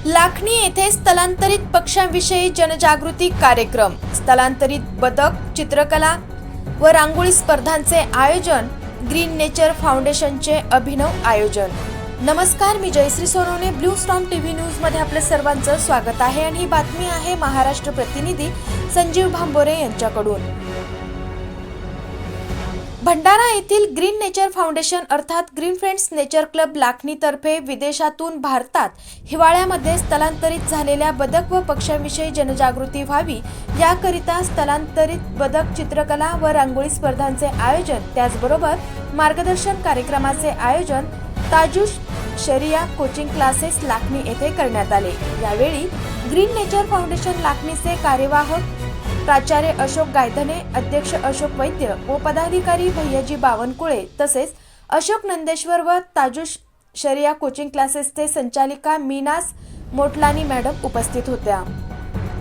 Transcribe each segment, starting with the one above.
लाखनी येथे स्थलांतरित पक्ष्यांविषयी जनजागृती कार्यक्रम, स्थलांतरित बदक चित्रकला व रांगोळी स्पर्धांचे आयोजन, ग्रीन नेचर फाउंडेशनचे अभिनव आयोजन। नमस्कार, मी Jayashree Sonawane, blue storm TV news मध्ये आपले सर्वांचं स्वागत आहे आणि ही बातमी आहे महाराष्ट्र प्रतिनिधी संजीव भांबोरे यांच्याकडून। भंडारा येथील ग्रीन नेचर फाउंडेशन अर्थात green friends nature club Lakhani तर्फे विदेशातून भारतात हिवाळ्यामध्ये स्थलांतरित झालेल्या बदक व पक्ष्यांविषयी जनजागृती व्हावी याकरिता स्थलांतरित बदक चित्रकला व रांगोळी स्पर्धांचे आयोजन, त्याचबरोबर मार्गदर्शन कार्यक्रमाचे आयोजन ताजुश शरिया कोचिंग क्लासेस लाखनी येथे करण्यात आले। यावेळी ग्रीन नेचर फाउंडेशन लाखनीचे कार्यवाहक प्राचार्य अशोक गायधने, अध्यक्ष अशोक वैद्य व पदाधिकारी भैयाजी बावनकुळे तसेच अशोक नंदेश्वर व ताजुश शरिया कोचिंग क्लासेसचे संचालिका मीनाज मोटलानी मॅडम उपस्थित होत्या।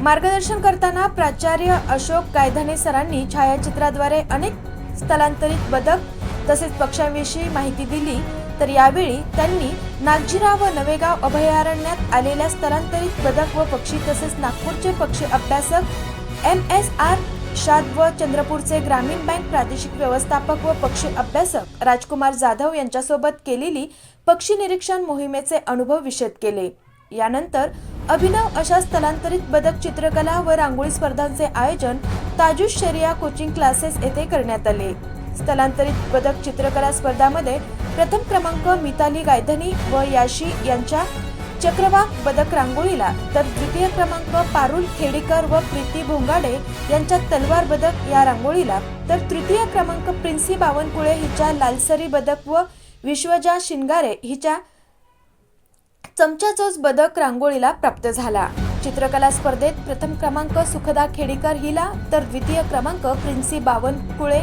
मार्गदर्शन करताना प्राचार्य अशोक गायधने सरांनी छायाचित्राद्वारे अनेक स्थलांतरित बदक तसेच पक्ष्यांविषयी माहिती दिली। तर यावेळी त्यांनी नागझिरा व नवेगाव अभयारण्यात आलेल्या स्थलांतरित बदक व पक्षी तसेच नागपूरचे पक्षी अभ्यासक MSR शाद व चंद्रपूरचे ग्रामीण बँक प्रादेशिक व्यवस्थापक व पक्षी अभ्यासक राजकुमार जाधव यांच्यासोबत केलेली पक्षी निरीक्षण मोहिमेचे अनुभव विशद केले। यानंतर अभिनव अशा स्थलांतरित बदक चित्रकला व रांगोळी स्पर्धांचे आयोजन ताजुश शरिया कोचिंग क्लासेस येथे करण्यात आले। स्थलांतरित बदक चित्रकला स्पर्धामध्ये प्रथम क्रमांक मिताली गायधनी व याशी यांच्या चक्रवाक बदक रांगोळीला, तर द्वितीय क्रमांक पारुल खेडीकर व प्रीती भोंगाडे यांच्या तलवार बदक या रांगोळीला, तर तृतीय क्रमांक प्रिन्सी बावनकुळे हिच्या लालसरी बदक व विश्वजा शिंगारे हिच्या चमचाचोच बदक रांगोळीला प्राप्त झाला। चित्रकला स्पर्धेत प्रथम क्रमांक सुखदा खेडीकर हिला, तर द्वितीय क्रमांक प्रिन्सी बावनकुळे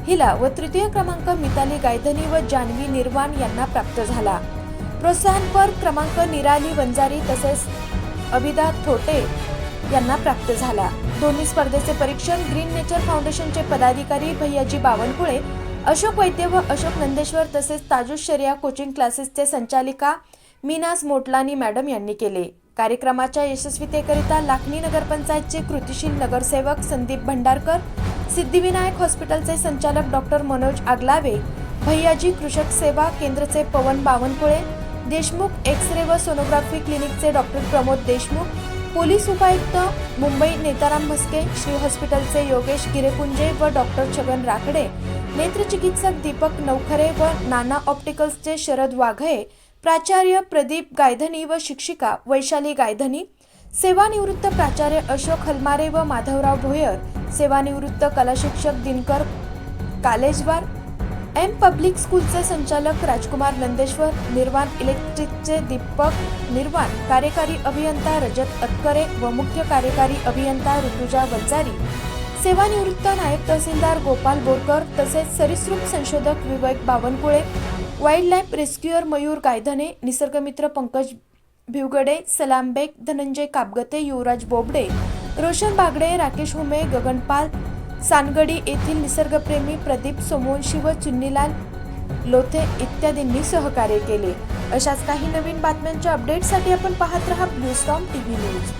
हिला व तृतीय क्रमांक मिताली गायधनी व जानवी निर्वाण यांना प्राप्त झाला। प्रोत्साहनपर क्रमांक निराली वंजारी तसेच अभिदा थोटे यांना प्राप्त झाला। दोन्ही स्पर्धेचे परीक्षण ग्रीन नेचर फाउंडेशनचे पदाधिकारी भैयाजी बावनकुळे, अशोक वैद्य व अशोक नंदेश्वर तसेच ताजुश शरिया कोचिंग क्लासेसचे संचालिका मीनाज मोटलानी मॅडम यांनी केले। कार्यक्रमाच्या यशस्वीतेकरिता लाखनी नगरपंचायतचे कृतिशील नगरसेवक संदीप भंडारकर, सिद्धिविनायक हॉस्पिटलचे संचालक डॉक्टर मनोज आगलावे, भैयाजी कृषक सेवा केंद्रचे पवन बावनकुळे, देशमुख एक्स-रे व सोनोग्राफी क्लिनिकचे डॉक्टर प्रमोद देशमुख, पोलीस उपायुक्त मुंबई नेताराम म्हस्के, श्री हॉस्पिटलचे योगेश गिरेपुंजे व डॉक्टर छगन राखडे, नेत्रचिकित्सक दीपक नवखरे व नाना ऑप्टिकल्सचे शरद वाघळे, प्राचार्य प्रदीप गायधनी व शिक्षिका वैशाली गायधनी, सेवानिवृत्त प्राचार्य अशोक हलमारे व माधवराव भोयर, सेवानिवृत्त कला शिक्षक दिनकर कालेजवार, एम पब्लिक स्कूलचे संचालक राजकुमार नंदेश्वर, निर्वाण इलेक्ट्रिकचे दीपक निर्वाण, कार्यकारी अभियंता रजत अतकरे व मुख्य कार्यकारी अभियंता ऋतुजा वंजारी, सेवानिवृत्त नायब तहसीलदार गोपाल बोरकर तसेच सरीसृप संशोधक विवेक Bawankule, wild life rescuer Mayur Gaydhane, Nisargmitra Pankaj Bhivgade, सलाम बेग, धनंजय कापगते, युवराज बोबडे, रोशन बागडे, राकेश हुमे, गगनपाल सानगडी येथील निसर्गप्रेमी प्रदीप सोमवंशी व चुन्नीलाल लोथे इत्यादींनी सहकार्य केले। अशाच काही नवीन बातम्यांच्या अपडेटसाठी आपण पाहत रहा ब्लू स्टॉर्म टीव्ही न्यूज।